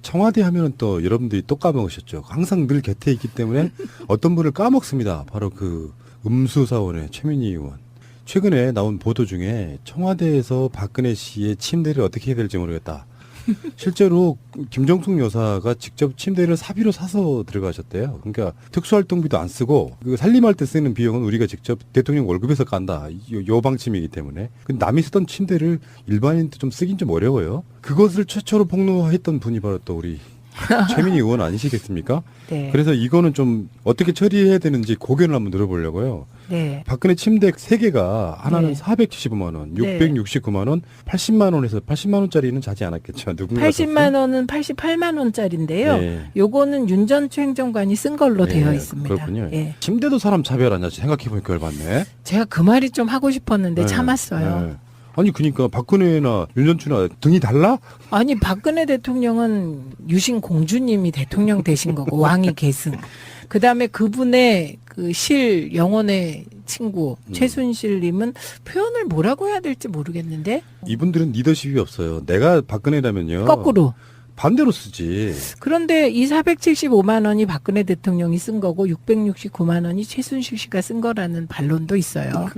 청와대 하면은 또 여러분들이 또 까먹으셨죠. 항상 늘 곁에 있기 때문에 어떤 분을 까먹습니다. 바로 그 음수사원의 최민희 의원. 최근에 나온 보도 중에 청와대에서 박근혜 씨의 침대를 어떻게 해야 될지 모르겠다. 실제로 김정숙 여사가 직접 침대를 사비로 사서 들어가셨대요. 그러니까 특수활동비도 안 쓰고 그 살림할 때 쓰는 비용은 우리가 직접 대통령 월급에서 깐다. 요 방침이기 때문에. 근데 남이 쓰던 침대를 일반인도 좀 쓰긴 좀 어려워요. 그것을 최초로 폭로했던 분이 바로 또 우리 최민희 의원 아니시겠습니까? 네. 그래서 이거는 좀 어떻게 처리해야 되는지 고견을 한번 들어보려고요. 네. 박근혜 침대 3개가 하나는 네. 475만 원, 네. 669만 원, 80만 원에서 80만 원짜리는 자지 않았겠죠. 누군가 80만 원은 88만 원짜리인데요. 네. 요거는 윤 전 행정관이 쓴 걸로 네, 되어 있습니다. 그렇군요. 예. 침대도 사람 차별하냐 생각해보니까 열받네. 제가 그 말이 좀 하고 싶었는데 네, 참았어요. 네. 아니 그러니까 박근혜나 윤 전추나 등이 달라? 아니 박근혜 대통령은 유신 공주님이 대통령 되신 거고 왕이 계승. 그다음에 그분의 그 실 영혼의 친구 최순실님은 표현을 뭐라고 해야 될지 모르겠는데 이분들은 리더십이 없어요. 내가 박근혜라면요. 거꾸로. 반대로 쓰지. 그런데 이 475만 원이 박근혜 대통령이 쓴 거고 669만 원이 최순실 씨가 쓴 거라는 반론도 있어요.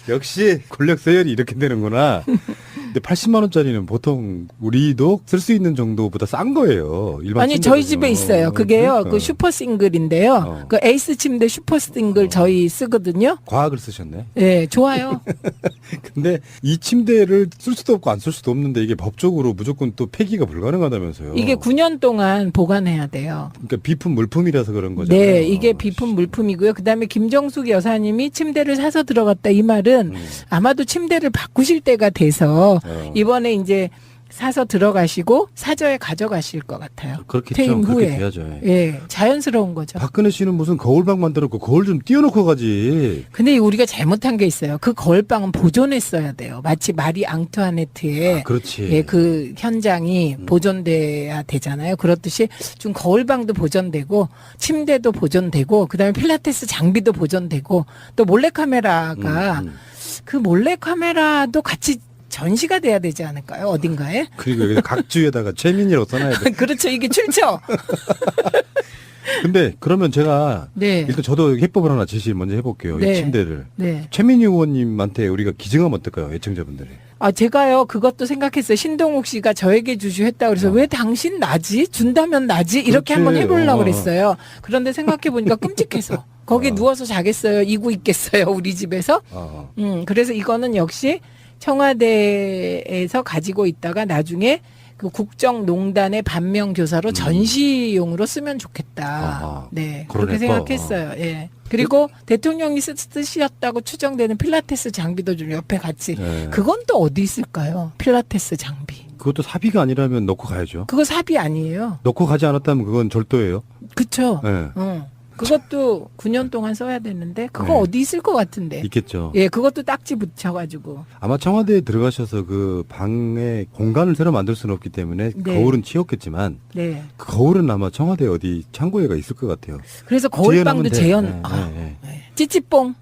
역시 권력 서열이 이렇게 되는구나. 근데 80만 원짜리는 보통 우리도 쓸 수 있는 정도보다 싼 거예요. 일반 아니 침대는요. 저희 집에 있어요. 그게요. 그러니까. 그 슈퍼 싱글인데요. 그 에이스 침대 슈퍼 싱글 저희 쓰거든요. 과학을 쓰셨네. 예, 좋아요. 근데 이 침대를 쓸 수도 없고 안 쓸 수도 없는데 이게 법적으로 무조건 또 폐기가 불가능하다면서요. 이게 9년 동안 보관해야 돼요. 그러니까 비품 물품이라서 그런 거잖아요. 네, 이게 비품 물품이고요. 그다음에 김정숙 여사님이 침대를 사서 들어갔다 이 말은 아마도 침대를 바꾸실 때가 돼서 이번에 이제 사서 들어가시고 사저에 가져가실 것 같아요. 그렇겠죠. 퇴임 그렇게 후에. 돼야죠. 예, 자연스러운 거죠. 박근혜 씨는 무슨 거울방 만들었고 거울 좀 띄워놓고 가지. 근데 우리가 잘못한 게 있어요. 그 거울방은 보존했어야 돼요. 마치 마리 앙투아네트의 아, 그렇지. 예, 그 현장이 보존돼야 되잖아요. 그렇듯이 좀 거울방도 보존되고 침대도 보존되고 그다음에 필라테스 장비도 보존되고 또 몰래카메라가 그 몰래카메라도 같이 전시가 돼야 되지 않을까요? 어딘가에? 그리고 여기 각주에다가 최민이라고 써놔야 돼. 그렇죠. 이게 출처. 근데 그러면 제가 네. 일단 저도 해법을 하나 제시 먼저 해볼게요. 네. 이 침대를. 네. 최민희 의원님한테 우리가 기증하면 어떨까요? 애청자분들이. 아, 제가요, 그것도 생각했어요. 신동욱 씨가 저에게 주주했다. 그래서 왜 당신 나지? 준다면 나지? 이렇게 그렇지. 한번 해보려고 그랬어요. 그런데 생각해보니까 끔찍해서. 거기 누워서 자겠어요? 이고 있겠어요? 우리 집에서? 그래서 이거는 역시 청와대에서 가지고 있다가 나중에 그 국정농단의 반면교사로 전시용으로 쓰면 좋겠다. 아하. 네, 그러네, 그렇게 생각했어요. 예. 그리고 대통령이 쓰셨다고 추정되는 필라테스 장비도 좀 옆에 같이. 네. 그건 또 어디 있을까요? 필라테스 장비. 그것도 사비가 아니라면 넣고 가야죠. 그거 사비 아니에요. 넣고 가지 않았다면 그건 절도예요. 그쵸? 네. 그것도 9년 동안 써야 되는데 그거 네. 어디 있을 것 같은데. 있겠죠. 예, 그것도 딱지 붙여가지고. 아마 청와대에 들어가셔서 그 방에 공간을 새로 만들 수는 없기 때문에 네. 거울은 치웠겠지만 네. 그 거울은 아마 청와대 어디 창고에가 있을 것 같아요. 그래서 거울방도 재현. 네, 아, 네. 네. 찌찌뽕.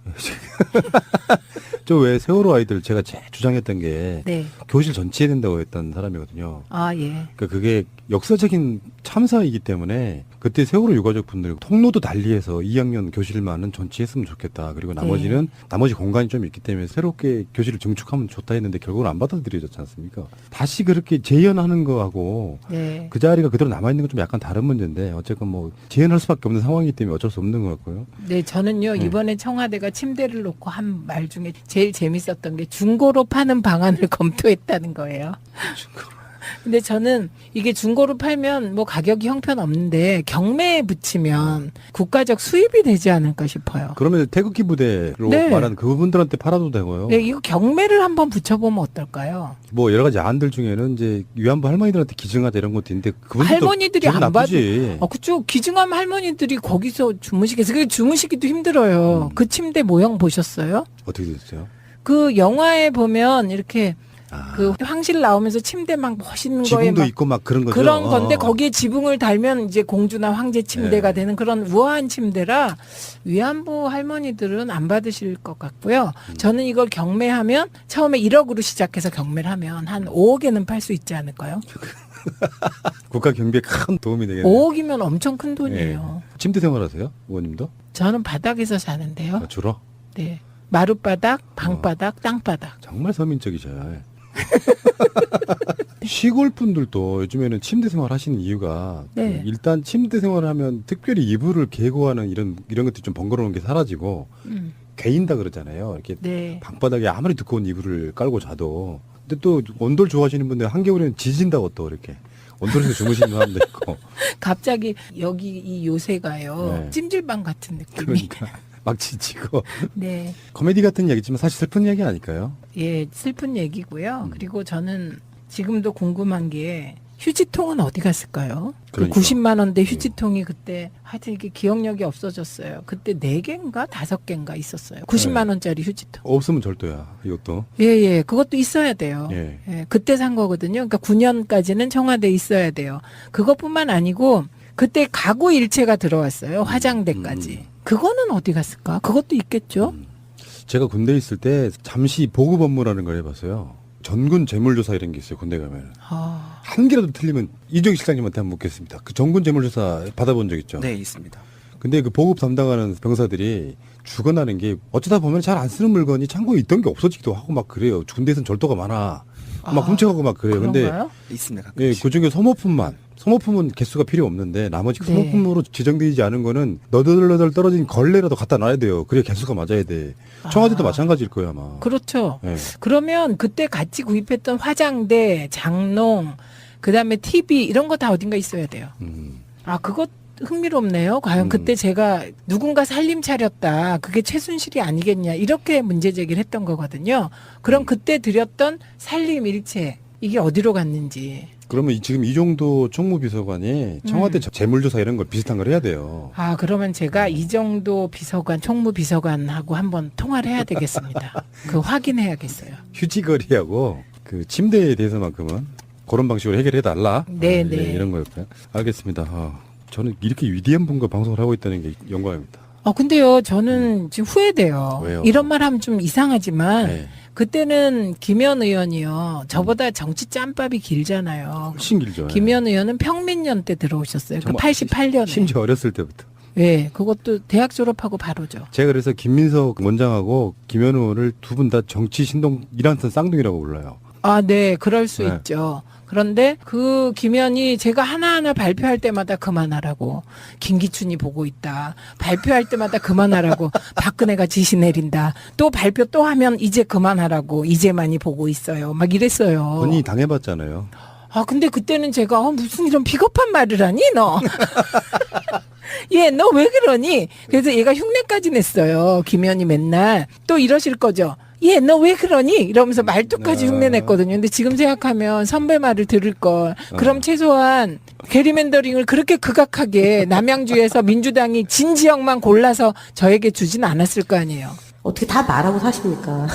저 왜 세월호 아이들 제가 제일 주장했던 게 네. 교실 전치해야 된다고 했던 사람이거든요. 아, 예. 그러니까 그게 역사적인 참사이기 때문에 그때 세월호 유가족 분들 통로도 달리해서 2학년 교실만은 전치했으면 좋겠다. 그리고 나머지는 나머지 공간이 좀 있기 때문에 새롭게 교실을 증축하면 좋다 했는데 결국은 안 받아들여졌지 않습니까? 다시 그렇게 재현하는 거하고 네. 그 자리가 그대로 남아있는 건 좀 약간 다른 문제인데 어쨌건 뭐 재현할 수밖에 없는 상황이기 때문에 어쩔 수 없는 것 같고요. 네, 저는요, 이번에 청와대가 침대를 놓고 한 말 중에 제일 재밌었던 게 중고로 파는 방안을 검토했다는 거예요. 근데 저는 이게 중고로 팔면 뭐 가격이 형편없는데 경매에 붙이면 국가적 수입이 되지 않을까 싶어요. 그러면 태극기 부대로 네. 말하는 그분들한테 팔아도 되고요. 네, 이거 경매를 한번 붙여보면 어떨까요? 뭐 여러 가지 안들 중에는 이제 위안부 할머니들한테 기증하자 이런 것도 있는데 그분들도 할머니들이 기분 안 나쁘지. 그쵸. 기증하면 할머니들이 거기서 주무시겠어요. 그 주무시기도 힘들어요. 그 침대 모형 보셨어요? 어떻게 됐어요? 그 영화에 보면 이렇게 그 황실 나오면서 침대 막 멋있는 거에 지붕도 막 있고 막 그런 거죠. 그런 건데 거기에 지붕을 달면 이제 공주나 황제 침대가 네. 되는 그런 우아한 침대라 위안부 할머니들은 안 받으실 것 같고요. 저는 이걸 경매하면 처음에 1억으로 시작해서 경매를 하면 한 5억에는 팔 수 있지 않을까요? 국가 경비에 큰 도움이 되겠네요. 5억이면 엄청 큰 돈이에요. 예. 침대 생활하세요, 의원님도? 저는 바닥에서 사는데요. 주로? 네. 마룻바닥, 방바닥, 땅바닥. 정말 서민적이죠. 시골 분들도 요즘에는 침대 생활 하시는 이유가 네. 일단 침대 생활을 하면 특별히 이불을 개고하는 이런 것들이 좀 번거로운 게 사라지고 개인다 그러잖아요. 이렇게 네. 방바닥에 아무리 두꺼운 이불을 깔고 자도. 근데 또 온돌 좋아하시는 분들 한겨울에는 지진다고 또 이렇게 온돌에서 주무시는 사람도 있고. 갑자기 여기 이 요새가요. 네. 찜질방 같은 느낌이. 그러니까 막 지치고. 네. 코미디 같은 얘기지만 사실 슬픈 이야기 아닐까요? 예, 슬픈 얘기고요. 그리고 저는 지금도 궁금한 게 휴지통은 어디 갔을까요? 그 그러니까. 90만 원대 휴지통이 그때 하여튼 이게 기억력이 없어졌어요. 그때 4개인가 5개인가 있었어요. 90만 원짜리 휴지통. 없으면 절도야, 이것도. 예, 예. 그것도 있어야 돼요. 예. 예, 그때 산 거거든요. 그러니까 9년까지는 청와대에 있어야 돼요. 그것뿐만 아니고 그때 가구 일체가 들어왔어요. 화장대까지. 그거는 어디 갔을까? 그것도 있겠죠? 제가 군대에 있을 때 잠시 보급 업무라는 걸 해봤어요. 전군 재물조사 이런 게 있어요, 군대 가면. 아, 한 개라도 틀리면 이종희 실장님한테 한번 묻겠습니다. 그 전군 재물조사 받아본 적 있죠? 네, 있습니다. 근데 그 보급 담당하는 병사들이 죽어나는 게 어쩌다 보면 잘 안 쓰는 물건이 창고에 있던 게 없어지기도 하고 막 그래요. 군대에서는 절도가 많아. 막 훔쳐가고 막 그래요. 근데 그런가요? 있습니다. 예, 가끔씩. 그 중에 소모품은 개수가 필요 없는데 나머지 네. 소모품으로 지정되지 않은 거는 너덜너덜 떨어진 걸레라도 갖다 놔야 돼요. 그래야 개수가 맞아야 돼. 청와대도 마찬가지일 거예요 아마. 그렇죠. 예. 그러면 그때 같이 구입했던 화장대, 장롱, 그다음에 TV 이런 거 다 어딘가 있어야 돼요. 아, 그것 흥미롭네요. 과연 그때 제가 누군가 살림 차렸다. 그게 최순실이 아니겠냐. 이렇게 문제 제기를 했던 거거든요. 그럼 그때 드렸던 살림 일체 이게 어디로 갔는지. 그러면 지금 이정도 총무비서관이 청와대 재물조사 이런 걸 비슷한 걸 해야 돼요. 아, 그러면 제가 이정도 비서관, 총무비서관하고 한번 통화를 해야 되겠습니다. 그 확인해야겠어요. 휴지거리하고 그 침대에 대해서만큼은 그런 방식으로 해결해 달라. 네, 네. 이런 거였고요. 알겠습니다. 저는 이렇게 위대한 분과 방송을 하고 있다는 게 영광입니다. 근데요, 저는 지금 후회돼요. 왜요? 이런 말 하면 좀 이상하지만, 네. 그때는 김현 의원이요, 저보다 정치 짬밥이 길잖아요. 훨씬 길죠. 김현 의원은 평민년 때 들어오셨어요. 그 정말 88년에. 심지어 어렸을 때부터. 예, 그것도 대학 졸업하고 바로죠. 제가 그래서 김민석 원장하고 김현 의원을 두 분 다 정치 신동 이란선 쌍둥이라고 불러요. 아, 네, 그럴 수 네. 있죠. 그런데 그 김현이 제가 하나하나 발표할 때마다 그만하라고. 김기춘이 보고 있다. 발표할 때마다 그만하라고. 박근혜가 지시 내린다. 또 발표 또 하면 이제 그만하라고. 이제만이 보고 있어요. 막 이랬어요. 본인이 당해봤잖아요. 아, 근데 그때는 제가 무슨 이런 비겁한 말을 하니 너. 얘, 너 왜 그러니? 그래서 얘가 흉내까지 냈어요. 김현이 맨날. 또 이러실 거죠. 얘, 너 왜 그러니? 이러면서 말투까지 흉내 냈거든요. 근데 지금 생각하면 선배 말을 들을 걸. 그럼 최소한 게리맨더링을 그렇게 극악하게 남양주에서 민주당이 진 지역만 골라서 저에게 주진 않았을 거 아니에요. 어떻게 다 말하고 사십니까?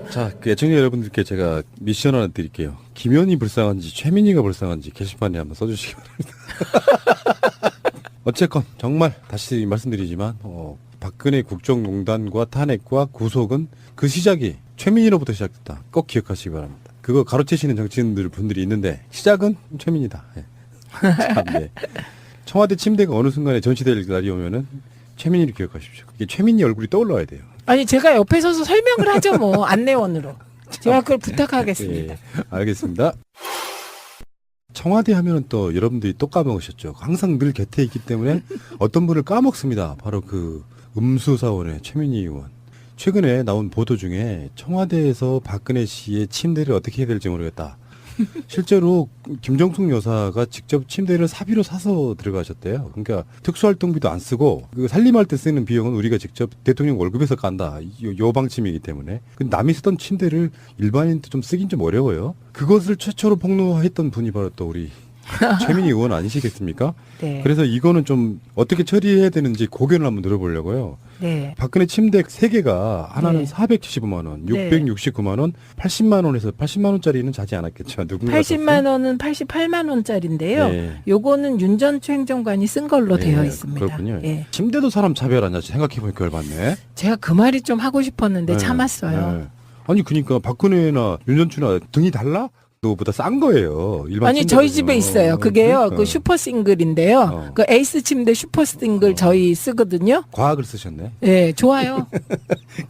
자, 그 애청자 여러분들께 제가 미션 하나 드릴게요. 김현이 불쌍한지 최민희가 불쌍한지 게시판에 한번 써주시기 바랍니다. 어쨌건 정말 다시 말씀드리지만 박근혜 국정농단과 탄핵과 구속은 그 시작이 최민희로부터 시작됐다. 꼭 기억하시기 바랍니다. 그거 가로채시는 정치인들 분들이 있는데 시작은 최민희다. 예. 참, 네. 청와대 침대가 어느 순간에 전시될 날이 오면은 최민희를 기억하십시오. 이게 최민희 얼굴이 떠올라야 돼요. 아니, 제가 옆에 서서 설명을 하죠, 뭐. 안내원으로. 제가 그걸 부탁하겠습니다. 예, 알겠습니다. 청와대 하면은 또 여러분들이 또 까먹으셨죠. 항상 늘 곁에 있기 때문에 어떤 분을 까먹습니다. 바로 그 음수사원의 최민희 의원. 최근에 나온 보도 중에 청와대에서 박근혜 씨의 침대를 어떻게 해야 될지 모르겠다. 실제로 김정숙 여사가 직접 침대를 사비로 사서 들어가셨대요. 그러니까 특수활동비도 안 쓰고 그 살림할 때 쓰는 비용은 우리가 직접 대통령 월급에서 깐다. 요 방침이기 때문에. 근데 남이 쓰던 침대를 일반인도 좀 쓰긴 좀 어려워요. 그것을 최초로 폭로했던 분이 바로 또 우리 최민희 의원 아니시겠습니까? 네. 그래서 이거는 좀 어떻게 처리해야 되는지 고견을 한번 들어보려고요. 네. 박근혜 침대 3개가 하나는 네. 475만 원, 네. 669만 원, 80만 원에서 80만 원짜리는 자지 않았겠죠. 누군가 80만 원은 88만 원짜리인데요. 네. 요거는 윤 전 행정관이 쓴 걸로 네, 되어 있습니다. 그렇군요. 예. 침대도 사람 차별하냐 생각해보니까 열받네. 제가 그 말이 좀 하고 싶었는데 네, 참았어요. 네. 아니 그러니까 박근혜나 윤전추나 등이 달라? 너보다 싼 거예요. 일반 아니 저희 침대는요. 집에 있어요. 그게요. 그러니까. 그 슈퍼 싱글인데요. 어. 그 에이스 침대 슈퍼 싱글 저희 쓰거든요. 과학을 쓰셨네. 예, 좋아요.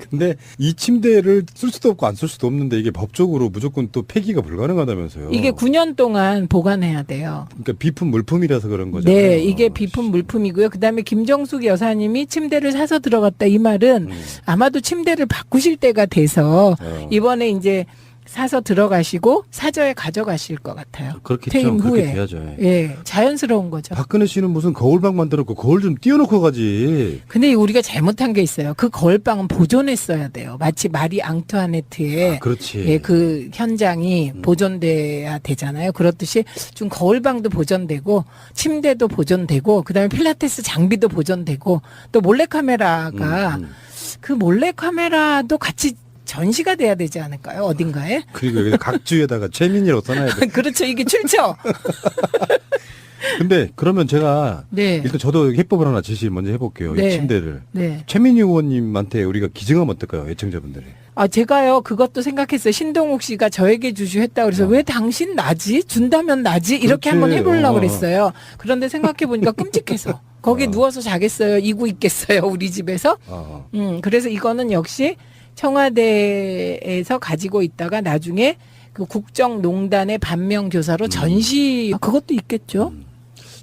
근데 이 침대를 쓸 수도 없고 안 쓸 수도 없는데 이게 법적으로 무조건 또 폐기가 불가능하다면서요. 이게 9년 동안 보관해야 돼요. 그러니까 비품 물품이라서 그런 거잖아요. 네, 이게 비품 물품이고요. 그다음에 김정숙 여사님이 침대를 사서 들어갔다 이 말은 아마도 침대를 바꾸실 때가 돼서 이번에 이제 사서 들어가시고 사저에 가져가실 것 같아요. 그렇겠죠. 퇴임 그렇게 후에. 돼야죠. 예. 예, 자연스러운 거죠. 박근혜 씨는 무슨 거울방 만들었고 거울 좀 띄워놓고 가지. 근데 우리가 잘못한 게 있어요. 그 거울방은 보존했어야 돼요. 마치 마리 앙투아네트의 그렇지. 예, 그 현장이 보존돼야 되잖아요. 그렇듯이 좀 거울방도 보존되고 침대도 보존되고 그다음에 필라테스 장비도 보존되고 또 몰래카메라가 그 몰래카메라도 같이 전시가 돼야 되지 않을까요? 어딘가에? 그리고 여기다 각주에다가 최민이라고 써놔야 돼. 그렇죠. 이게 출처. 근데 그러면 제가 네. 일단 저도 해법을 하나 제시 먼저 해볼게요. 네. 이 침대를. 네. 최민희 의원님한테 우리가 기증하면 어떨까요? 애청자분들이. 아, 제가요, 그것도 생각했어요. 신동욱 씨가 저에게 주주했다 그래서 왜 당신 나지? 준다면 나지? 이렇게 그렇지. 한번 해보려고 어. 그랬어요. 그런데 생각해보니까 끔찍해서. 거기 누워서 자겠어요? 이고 있겠어요? 우리 집에서? 그래서 이거는 역시 청와대에서 가지고 있다가 나중에 그 국정농단의 반면교사로 전시, 그것도 있겠죠?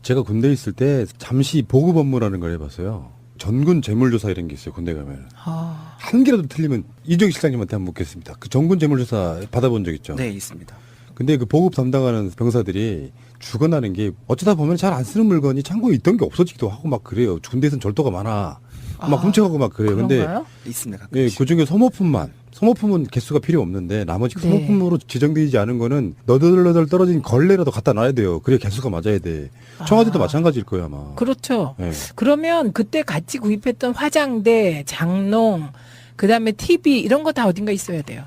제가 군대에 있을 때 잠시 보급 업무라는 걸 해봤어요. 전군 재물조사 이런 게 있어요. 군대 가면. 아, 한 개라도 틀리면 이정희 실장님한테 한번 묻겠습니다. 그 전군 재물조사 받아본 적 있죠? 네, 있습니다. 근데 그 보급 담당하는 병사들이 죽어나는 게 어쩌다 보면 잘 안 쓰는 물건이 창고에 있던 게 없어지기도 하고 막 그래요. 군대에서는 절도가 많아. 막 훔쳐가고 막 그래요. 근데 그런가요? 있습니다. 예, 가끔씩. 그 중에 소모품은 개수가 필요 없는데 나머지 네. 소모품으로 지정되지 않은 거는 너덜너덜 떨어진 걸레라도 갖다 놔야 돼요. 그래야 개수가 맞아야 돼. 청와대도 마찬가지일 거예요 아마. 그렇죠. 예. 그러면 그때 같이 구입했던 화장대, 장롱, 그다음에 TV 이런 거 다 어딘가 있어야 돼요.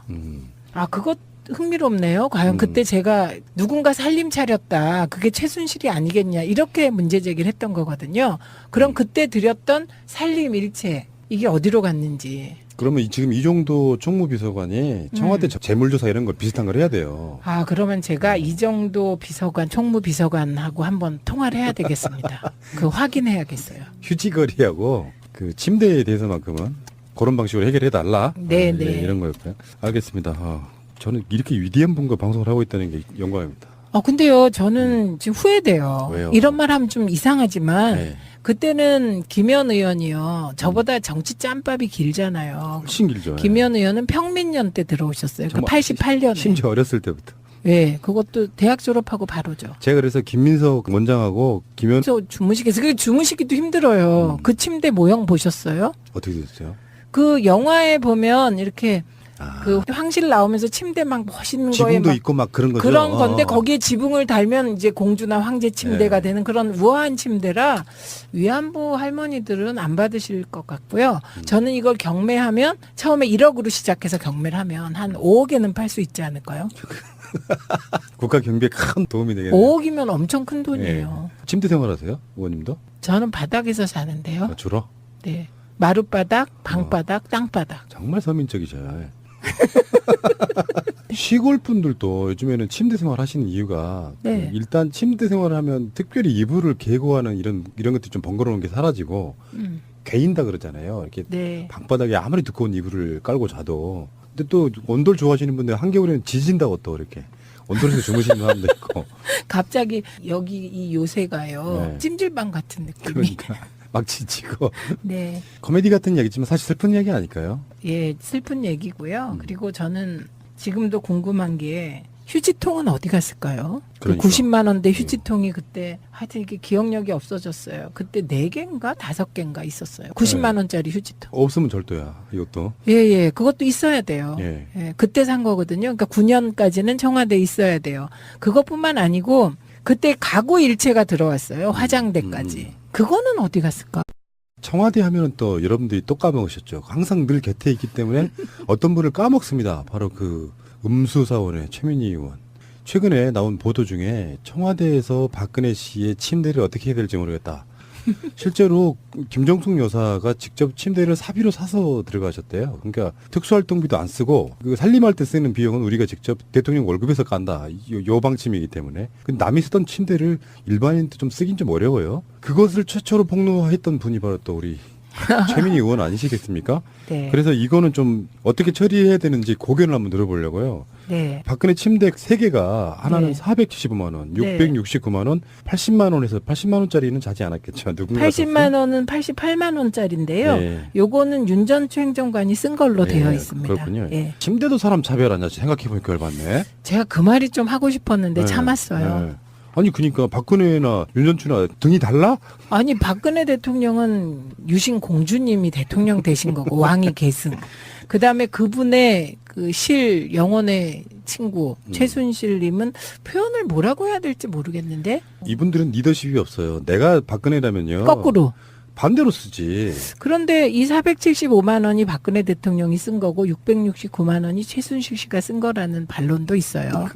아, 그것 흥미롭네요. 과연 그때 제가 누군가 살림 차렸다. 그게 최순실이 아니겠냐. 이렇게 문제 제기를 했던 거거든요. 그럼 그때 드렸던 살림 일체 이게 어디로 갔는지. 그러면 지금 이정도 총무비서관이 청와대 재물조사 이런 걸 비슷한 걸 해야 돼요. 아, 그러면 제가 이 정도 비서관, 총무비서관하고 한번 통화를 해야 되겠습니다. 그 확인해야겠어요. 휴지거리하고 그 침대에 대해서만큼은 그런 방식으로 해결해 달라. 네, 네. 이런 거였고요. 알겠습니다. 저는 이렇게 위대한 분과 방송을 하고 있다는 게 영광입니다. 근데요, 저는 지금 후회돼요. 왜요? 이런 말 하면 좀 이상하지만, 네. 그때는 김현 의원이요. 저보다 정치 짬밥이 길잖아요. 훨씬 길죠. 김현 의원은 평민년 때 들어오셨어요. 그 정말 88년에. 심지어 어렸을 때부터. 네, 그것도 대학 졸업하고 바로죠. 제가 그래서 김민석 원장하고 김현 그래서 그 주무시기도 힘들어요. 그 침대 모형 보셨어요? 어떻게 됐어요? 그 영화에 보면 이렇게 아. 그 황실 나오면서 침대 막 멋있는 거에 지붕도 막 있고 막 그런 거죠. 그런 건데 거기에 지붕을 달면 이제 공주나 황제 침대가 네. 되는 그런 우아한 침대라 위안부 할머니들은 안 받으실 것 같고요. 저는 이걸 경매하면 처음에 1억으로 시작해서 경매를 하면 한 5억에는 팔 수 있지 않을까요? 국가 경비에 큰 도움이 되겠네요. 5억이면 엄청 큰 돈이에요. 예. 침대 생활하세요, 의원님도? 저는 바닥에서 사는데요. 아, 주로? 네. 마룻바닥, 방바닥, 땅바닥. 정말 서민적이셔요. 시골 분들도 요즘에는 침대 생활 하시는 이유가 네. 그 일단 침대 생활을 하면 특별히 이불을 개고 하는 이런 것들이 좀 번거로운 게 사라지고 개인다 그러잖아요. 이렇게 네. 방바닥에 아무리 두꺼운 이불을 깔고 자도. 근데 또 온돌 좋아하시는 분들 한겨울에는 지진다고 또 이렇게 온돌에서 주무시는 사람도 있고. 갑자기 여기 이 요새가요. 네. 찜질방 같은 느낌이. 그러니까 막 지치고. 네. 코미디 같은 얘기지만 사실 슬픈 얘기 아닐까요? 예, 슬픈 얘기고요. 그리고 저는 지금도 궁금한 게 휴지통은 어디 갔을까요? 그 그러니까. 90만 원대 휴지통이 그때 하여튼 이게 기억력이 없어졌어요. 그때 4개인가 5개인가 있었어요. 90만 원짜리 휴지통. 없으면 절도야, 이것도. 예, 예. 그것도 있어야 돼요. 예. 예, 그때 산 거거든요. 그러니까 9년까지는 청와대에 있어야 돼요. 그것뿐만 아니고 그때 가구 일체가 들어왔어요. 화장대까지. 그거는 어디 갔을까? 청와대 하면은 또 여러분들이 또 까먹으셨죠. 항상 늘 곁에 있기 때문에 어떤 분을 까먹습니다. 바로 그 음수사원의 최민희 의원. 최근에 나온 보도 중에 청와대에서 박근혜 씨의 침대를 어떻게 해야 될지 모르겠다. 실제로 김정숙 여사가 직접 침대를 사비로 사서 들어가셨대요. 그러니까 특수활동비도 안 쓰고 그 살림할 때 쓰는 비용은 우리가 직접 대통령 월급에서 깐다. 요 방침이기 때문에. 근데 남이 쓰던 침대를 일반인도 좀 쓰긴 좀 어려워요. 그것을 최초로 폭로했던 분이 바로 또 우리 최민희 의원 아니시겠습니까? 네. 그래서 이거는 좀 어떻게 처리해야 되는지 고견을 한번 들어보려고요. 네. 박근혜 침대 3개가 하나는 네. 475만 원, 네. 669만 원, 80만 원에서 80만 원짜리는 자지 않았겠죠. 누군가 80만 원은 88만 원짜리인데요. 네. 요거는 윤 전 행정관이 쓴 걸로 네, 되어 있습니다. 그렇군요. 예. 침대도 사람 차별하냐 생각해보니까 열받네. 제가 그 말이 좀 하고 싶었는데 네, 참았어요. 네. 아니 그러니까 박근혜나 윤 전추나 등이 달라? 아니 박근혜 대통령은 유신 공주님이 대통령 되신 거고 왕이 계승. 그다음에 그분의 그 실 영혼의 친구 최순실님은 표현을 뭐라고 해야 될지 모르겠는데 이분들은 리더십이 없어요. 내가 박근혜라면요. 거꾸로. 반대로 쓰지. 그런데 이 475만 원이 박근혜 대통령이 쓴 거고 669만 원이 최순실 씨가 쓴 거라는 반론도 있어요.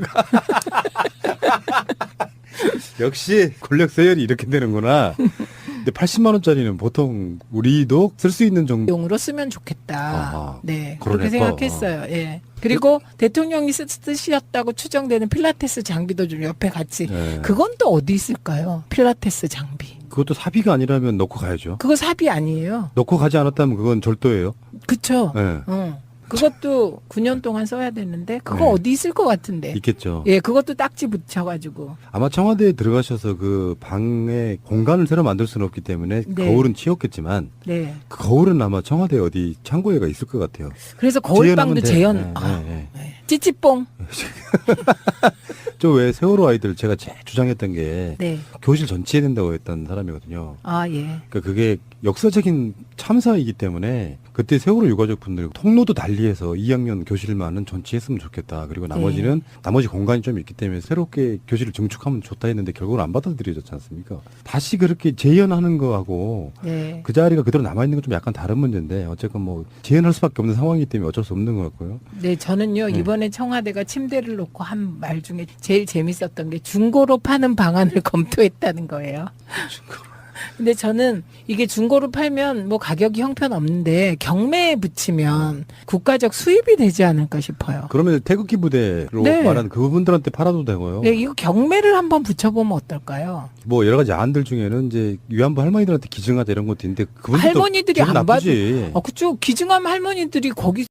역시 권력 서열이 이렇게 되는구나. 근데 80만 원짜리는 보통 우리도 쓸 수 있는 정도. 용으로 쓰면 좋겠다. 아하, 네, 그러네, 그렇게 생각했어요. 예. 그리고 대통령이 쓰셨다고 추정되는 필라테스 장비도 좀 옆에 같이. 네. 그건 또 어디 있을까요? 필라테스 장비. 그것도 사비가 아니라면 넣고 가야죠. 그거 사비 아니에요. 넣고 가지 않았다면 그건 절도예요. 그쵸? 네. 그것도 9년 동안 써야 되는데 그거 네. 어디 있을 것 같은데. 있겠죠. 예, 그것도 딱지 붙여가지고. 아마 청와대에 들어가셔서 그 방에 공간을 새로 만들 수는 없기 때문에 네. 거울은 치웠겠지만 네. 그 거울은 아마 청와대 어디 창고에가 있을 것 같아요. 그래서 거울방도 재현. 네, 아, 네, 네. 찌찌뽕. 저 왜 세월호 아이들 제가 제일 주장했던 게 네. 교실 전치해야 된다고 했던 사람이거든요. 아, 예. 그러니까 그게 역사적인 참사이기 때문에 그때 세월호 유가족 분들 통로도 달리해서 2학년 교실만은 전치했으면 좋겠다. 그리고 나머지는 나머지 공간이 좀 있기 때문에 새롭게 교실을 증축하면 좋다 했는데 결국은 안 받아들여졌지 않습니까? 다시 그렇게 재현하는 거하고 네. 그 자리가 그대로 남아있는 건 좀 약간 다른 문제인데 어쨌건 뭐 재현할 수밖에 없는 상황이기 때문에 어쩔 수 없는 것 같고요. 네, 저는요, 이번에 청와대가 침대를 놓고 한 말 중에 제일 재밌었던 게 중고로 파는 방안을 검토했다는 거예요. 근데 저는 이게 중고로 팔면 뭐 가격이 형편없는데 경매에 붙이면 국가적 수입이 되지 않을까 싶어요. 그러면 태극기 부대로 네. 말하는 그분들한테 팔아도 되고요. 네, 이거 경매를 한번 붙여보면 어떨까요? 뭐 여러 가지 안들 중에는 이제 위안부 할머니들한테 기증하자 이런 것도 있는데 그분들도 할머니들이 기분 안 나쁘지. 그쵸. 기증하면 할머니들이 거기